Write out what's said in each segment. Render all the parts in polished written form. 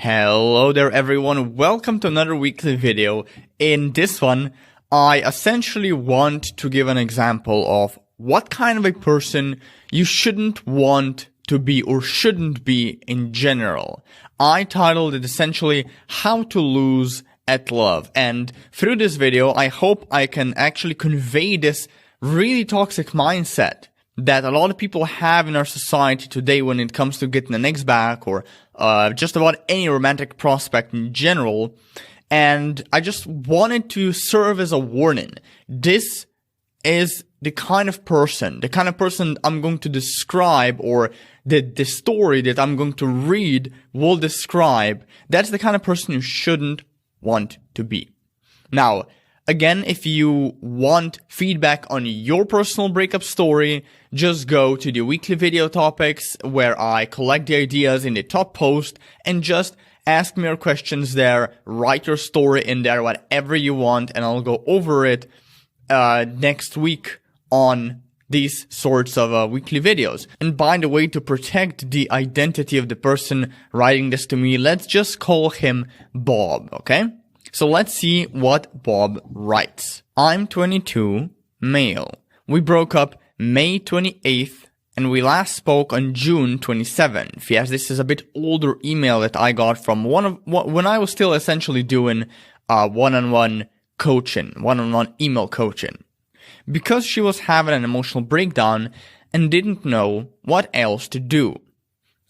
Hello there everyone, welcome to another weekly video. In this one, I essentially want to give an example of what kind of a person you shouldn't want to be or shouldn't be in general. I titled it essentially, How to Lose at Love. And through this video, I hope I can actually convey this really toxic mindset that a lot of people have in our society today when it comes to getting an ex back or just about any romantic prospect in general. And I just wanted to serve as a warning. This is the kind of person I'm going to describe, or the story that I'm going to read will describe. That's the kind of person you shouldn't want to be. Now, again, if you want feedback on your personal breakup story, just go to the weekly video topics where I collect the ideas in the top post and just ask me your questions there, write your story in there, whatever you want, and I'll go over it next week on these sorts of weekly videos. And by the way, to protect the identity of the person writing this to me, let's just call him Bob, okay? So let's see what Bob writes. I'm 22, male. We broke up May 28th and we last spoke on June 27th. Yes, this is a bit older email that I got from when I was still essentially doing one-on-one coaching, one-on-one email coaching. Because she was having an emotional breakdown and didn't know what else to do.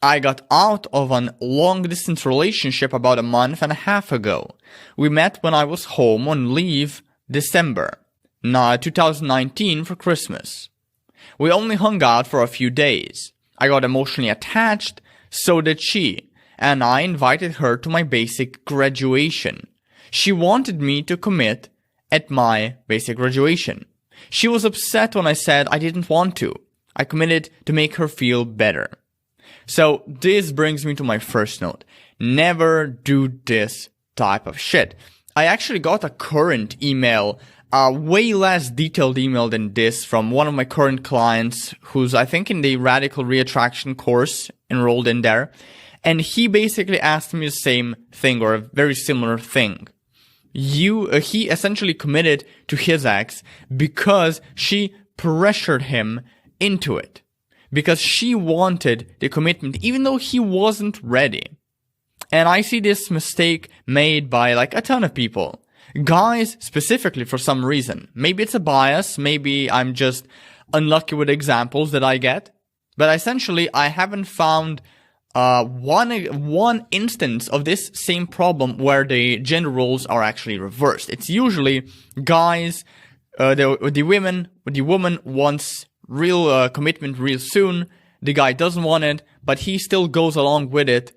I got out of a long-distance relationship about a month and a half ago. We met when I was home on leave December 2019 for Christmas. We only hung out for a few days. I got emotionally attached, so did she, and I invited her to my basic graduation. She wanted me to commit at my basic graduation. She was upset when I said I didn't want to. I committed to make her feel better. So this brings me to my first note. Never do this type of shit. I actually got a current email, a way less detailed email than this, from one of my current clients who's, I think, in the Radical Reattraction course, enrolled in there. And he basically asked me the same thing, or a very similar thing. He essentially committed to his ex because she pressured him into it. Because she wanted the commitment, even though he wasn't ready. And I see this mistake made by a ton of people. Guys, specifically, for some reason. Maybe it's a bias, maybe I'm just unlucky with examples that I get. But essentially, I haven't found one instance of this same problem where the gender roles are actually reversed. It's usually guys, the woman wants real commitment real soon. The guy doesn't want it, but he still goes along with it,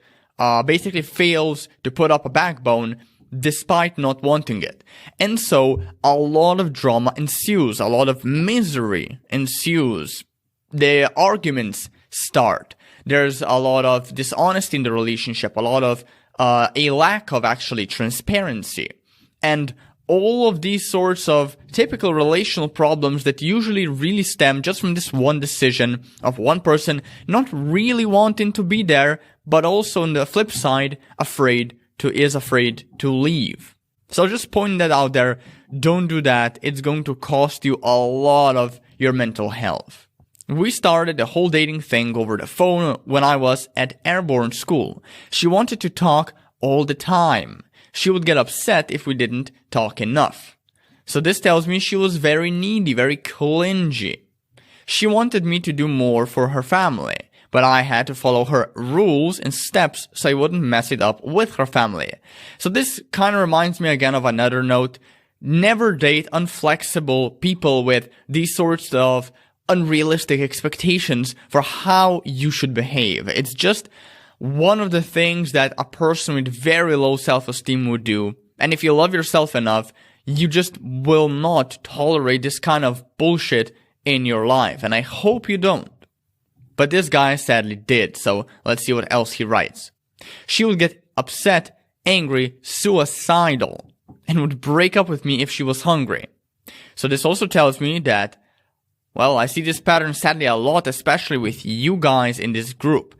basically fails to put up a backbone despite not wanting it. And so a lot of drama ensues, a lot of misery ensues. The arguments start. There's a lot of dishonesty in the relationship, a lot of a lack of actually transparency. And all of these sorts of typical relational problems that usually really stem just from this one decision of one person not really wanting to be there, but also on the flip side, afraid to leave. So just pointing that out there, don't do that. It's going to cost you a lot of your mental health. We started the whole dating thing over the phone when I was at Airborne School. She wanted to talk all the time. She would get upset if we didn't talk enough. So this tells me she was very needy, very clingy. She wanted me to do more for her family, but I had to follow her rules and steps so I wouldn't mess it up with her family. So this kind of reminds me again of another note. Never date unflexible people with these sorts of unrealistic expectations for how you should behave. It's just one of the things that a person with very low self-esteem would do. And if you love yourself enough, you just will not tolerate this kind of bullshit in your life. And I hope you don't. But this guy sadly did, so let's see what else he writes. She would get upset, angry, suicidal, and would break up with me if she was hungry. So this also tells me that, well, I see this pattern sadly a lot, especially with you guys in this group.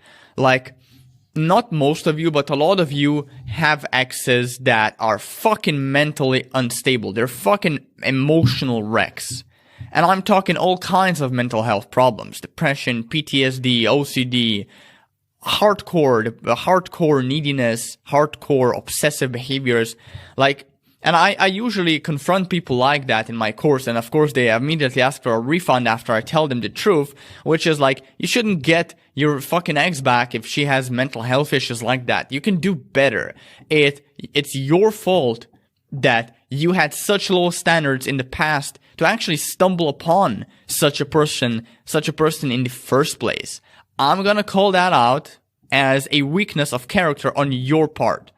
not most of you, but a lot of you have exes that are fucking mentally unstable. They're fucking emotional wrecks. And I'm talking all kinds of mental health problems. Depression, PTSD, OCD, hardcore neediness, hardcore obsessive behaviors. And I usually confront people like that in my course, and of course they immediately ask for a refund after I tell them the truth, which is like, you shouldn't get your fucking ex back if she has mental health issues like that. You can do better. It's your fault that you had such low standards in the past to actually stumble upon such a person in the first place. I'm gonna call that out as a weakness of character on your part.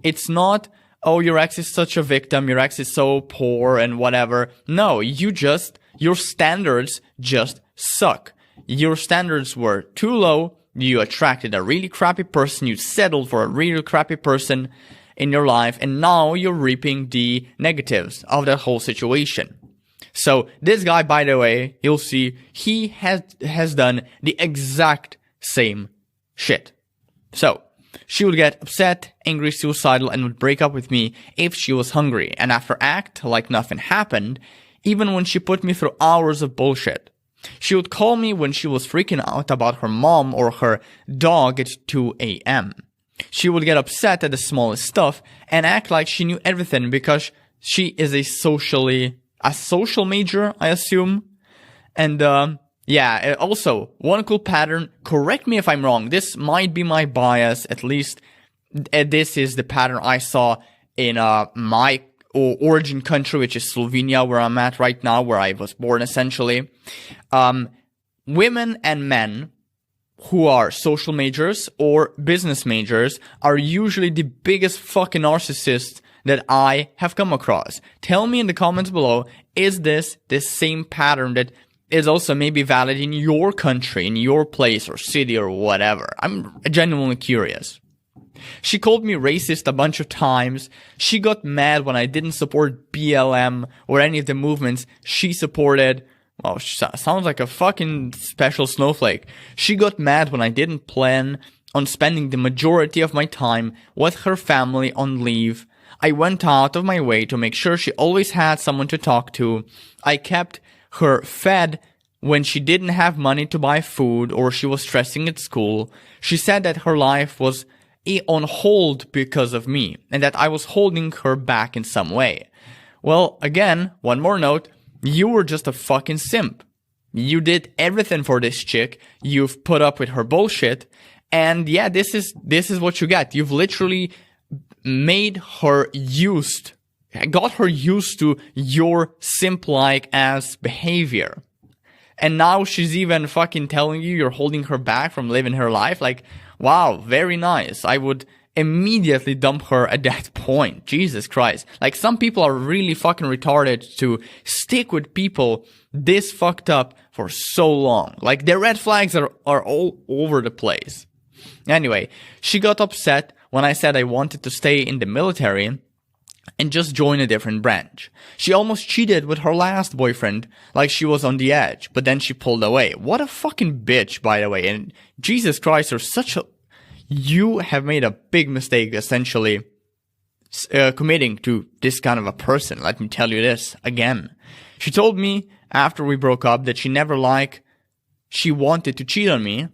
It's not, oh, your ex is such a victim, your ex is so poor and whatever. No, your standards just suck. Your standards were too low, you attracted a really crappy person, you settled for a really crappy person in your life, and now you're reaping the negatives of that whole situation. So this guy, by the way, you'll see, he has done the exact same shit. So she would get upset, angry, suicidal, and would break up with me if she was hungry, and after act like nothing happened, even when she put me through hours of bullshit. She would call me when she was freaking out about her mom or her dog at 2 a.m. She would get upset at the smallest stuff and act like she knew everything because she is a social major, I assume. And also, one cool pattern, correct me if I'm wrong, this might be my bias, at least this is the pattern I saw in my origin country, which is Slovenia, where I'm at right now, where I was born essentially. Women and men who are social majors or business majors are usually the biggest fucking narcissists that I have come across. Tell me in the comments below, is this the same pattern that is also maybe valid in your country, in your place or city or whatever? I'm genuinely curious. She called me racist a bunch of times. She got mad when I didn't support BLM or any of the movements she supported. Well, she sounds like a fucking special snowflake. She got mad when I didn't plan on spending the majority of my time with her family on leave. I went out of my way to make sure she always had someone to talk to. I kept her fed when she didn't have money to buy food or she was stressing at school. She said that her life was on hold because of me and that I was holding her back in some way. Well, again, one more note, you were just a fucking simp. You did everything for this chick, you've put up with her bullshit, and yeah, this is what you get. You've literally got her used to your simp-like ass behavior. And now she's even fucking telling you you're holding her back from living her life. Like, wow, very nice. I would immediately dump her at that point. Jesus Christ. Like, some people are really fucking retarded to stick with people this fucked up for so long. Like, their red flags are all over the place. Anyway, she got upset when I said I wanted to stay in the military and just join a different branch. She almost cheated with her last boyfriend, like she was on the edge, but then she pulled away. What a fucking bitch, by the way. And Jesus Christ, you have made a big mistake, essentially, committing to this kind of a person. Let me tell you this again. She told me after we broke up that she wanted to cheat on me,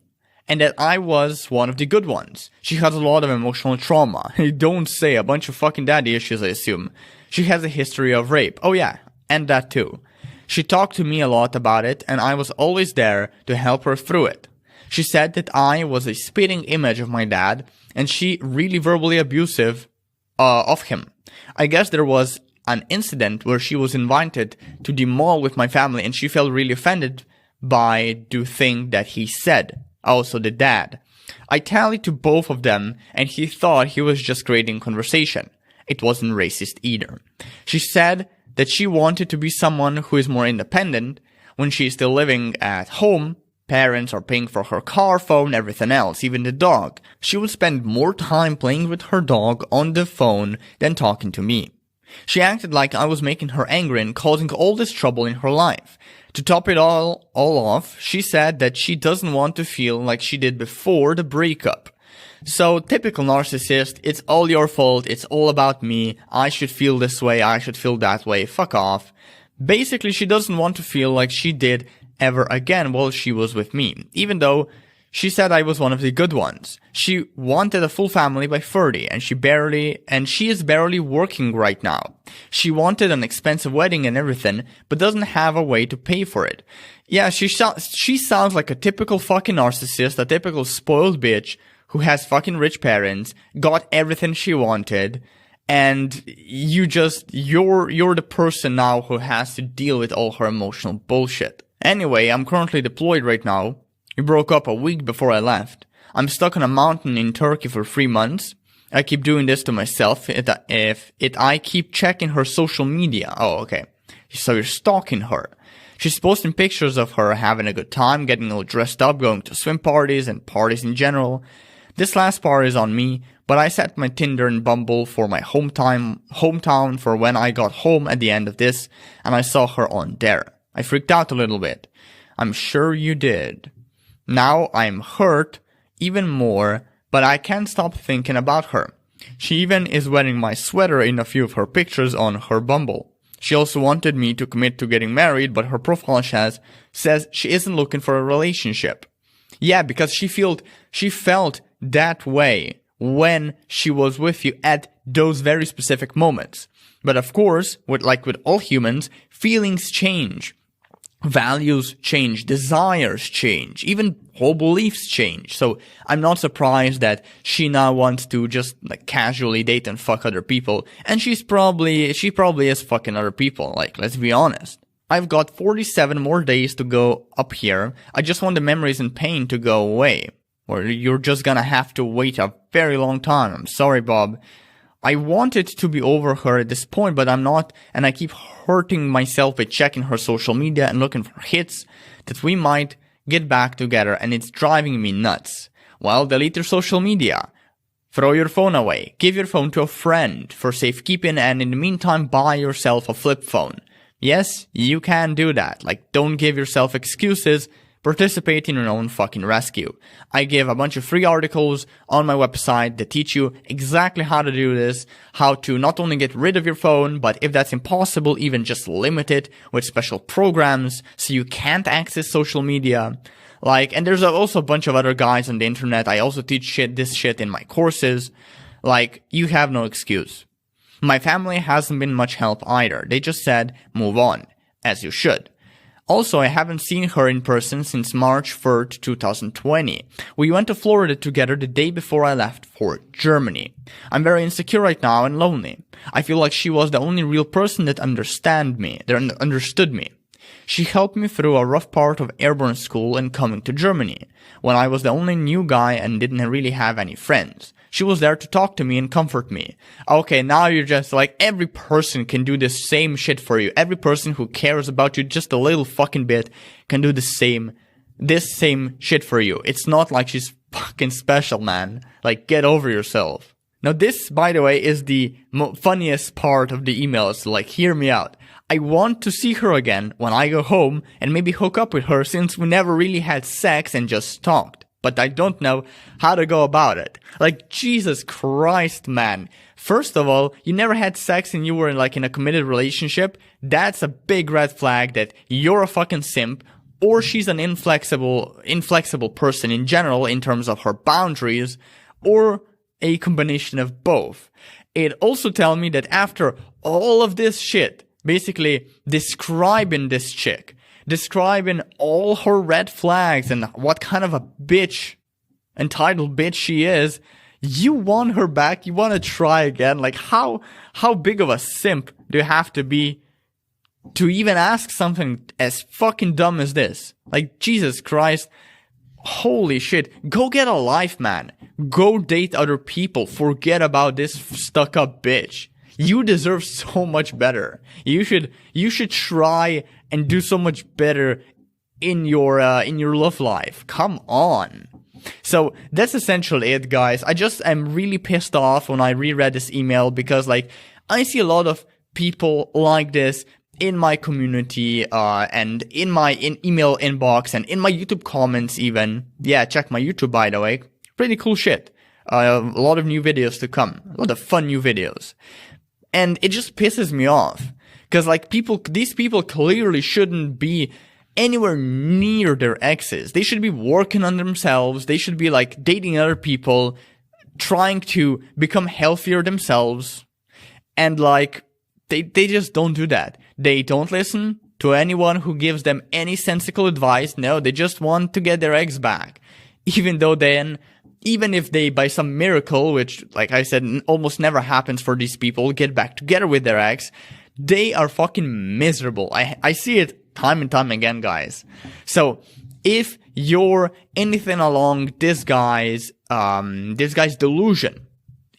and that I was one of the good ones. She has a lot of emotional trauma. Don't say, a bunch of fucking daddy issues, I assume. She has a history of rape. Oh yeah, and that too. She talked to me a lot about it, and I was always there to help her through it. She said that I was a spitting image of my dad, and she really verbally abusive of him. I guess there was an incident where she was invited to the mall with my family, and she felt really offended by the thing that he said. Also the dad. I tallied to both of them, and he thought he was just creating conversation. It wasn't racist either. She said that she wanted to be someone who is more independent. When she is still living at home, parents are paying for her car, phone, everything else, even the dog. She would spend more time playing with her dog on the phone than talking to me. She acted like I was making her angry and causing all this trouble in her life. To top it all off, she said that she doesn't want to feel like she did before the breakup. So, typical narcissist, it's all your fault, it's all about me, I should feel this way, I should feel that way, fuck off. Basically, she doesn't want to feel like she did ever again while she was with me, even though she said I was one of the good ones. She wanted a full family by 30, and she is barely working right now. She wanted an expensive wedding and everything, but doesn't have a way to pay for it. Yeah, she sounds like a typical fucking narcissist, a typical spoiled bitch who has fucking rich parents, got everything she wanted, and you're the person now who has to deal with all her emotional bullshit. Anyway, I'm currently deployed right now. We broke up a week before I left. I'm stuck on a mountain in Turkey for 3 months. I keep doing this to myself I keep checking her social media. Oh, okay. So you're stalking her. She's posting pictures of her having a good time, getting all dressed up, going to swim parties and parties in general. This last part is on me, but I set my Tinder and Bumble for my hometown for when I got home at the end of this, and I saw her on there. I freaked out a little bit. I'm sure you did. Now I'm hurt even more, but I can't stop thinking about her. She even is wearing my sweater in a few of her pictures on her Bumble. She also wanted me to commit to getting married, but her profile says she isn't looking for a relationship. Yeah, because she felt that way when she was with you at those very specific moments. But of course, with all humans, feelings change. Values change, desires change, even whole beliefs change. So I'm not surprised that she now wants to just casually date and fuck other people. And she probably is fucking other people. Let's be honest. I've got 47 more days to go up here. I just want the memories and pain to go away. Or you're just gonna have to wait a very long time. I'm sorry, Bob. I wanted to be over her at this point, but I'm not, and I keep hurting myself by checking her social media and looking for hits that we might get back together, and it's driving me nuts. Well, delete your social media. Throw your phone away. Give your phone to a friend for safekeeping, and in the meantime, buy yourself a flip phone. Yes, you can do that. Don't give yourself excuses. Participate in your own fucking rescue. I give a bunch of free articles on my website that teach you exactly how to do this, how to not only get rid of your phone, but if that's impossible, even just limit it with special programs so you can't access social media. And there's also a bunch of other guys on the internet. I also teach this shit in my courses. You have no excuse. My family hasn't been much help either. They just said, move on, as you should. Also, I haven't seen her in person since March 3rd, 2020. We went to Florida together the day before I left for Germany. I'm very insecure right now and lonely. I feel like she was the only real person that understood me. She helped me through a rough part of airborne school and coming to Germany, when I was the only new guy and didn't really have any friends. She was there to talk to me and comfort me. Okay, now you're just every person can do the same shit for you. Every person who cares about you just a little fucking bit can do this same shit for you. It's not like she's fucking special, man. Get over yourself. Now this, by the way, is the funniest part of the email. It's hear me out. I want to see her again when I go home and maybe hook up with her since we never really had sex and just talked. But I don't know how to go about it. Jesus Christ, man. First of all, you never had sex and you were in a committed relationship. That's a big red flag that you're a fucking simp, or she's an inflexible person in general in terms of her boundaries, or a combination of both. It also tells me that after all of this shit, basically describing this chick, describing all her red flags and what kind of a entitled bitch she is, you want her back, you want to try again. How big of a simp do you have to be to even ask something as fucking dumb as this? Jesus Christ. Holy shit. Go get a life, man. Go date other people. Forget about this stuck-up bitch. You deserve so much better. You should try and do so much better in your love life. Come on. So that's essentially it, guys. I just am really pissed off when I reread this email because I see a lot of people like this in my community, and in my email inbox and in my YouTube comments even. Yeah, check my YouTube, by the way. Pretty cool shit. A lot of new videos to come. A lot of fun new videos. And it just pisses me off. Because like these people clearly shouldn't be anywhere near their exes. They should be working on themselves. They should be like dating other people, trying to become healthier themselves. And like, they just don't do that. They don't listen to anyone who gives them any sensical advice. No, they just want to get their ex back. Even if they, by some miracle, which, like I said, almost never happens for these people, get back together with their ex, they are fucking miserable. I see it time and time again, guys. So, if you're anything along this guy's delusion,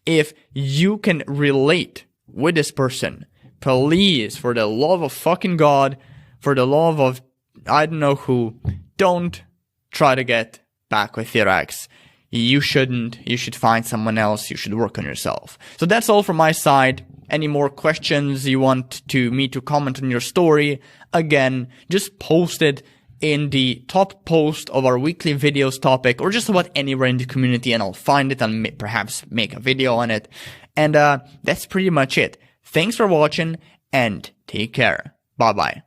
if you can relate with this person, please, for the love of fucking God, for the love of I don't know who, don't try to get back with your ex. You shouldn't. You should find someone else. You should work on yourself. So that's all from my side. Any more questions you want me to comment on your story? Again, just post it in the top post of our weekly videos topic, or just about anywhere in the community, and I'll find it and perhaps make a video on it. And that's pretty much it. Thanks for watching, and take care. Bye bye.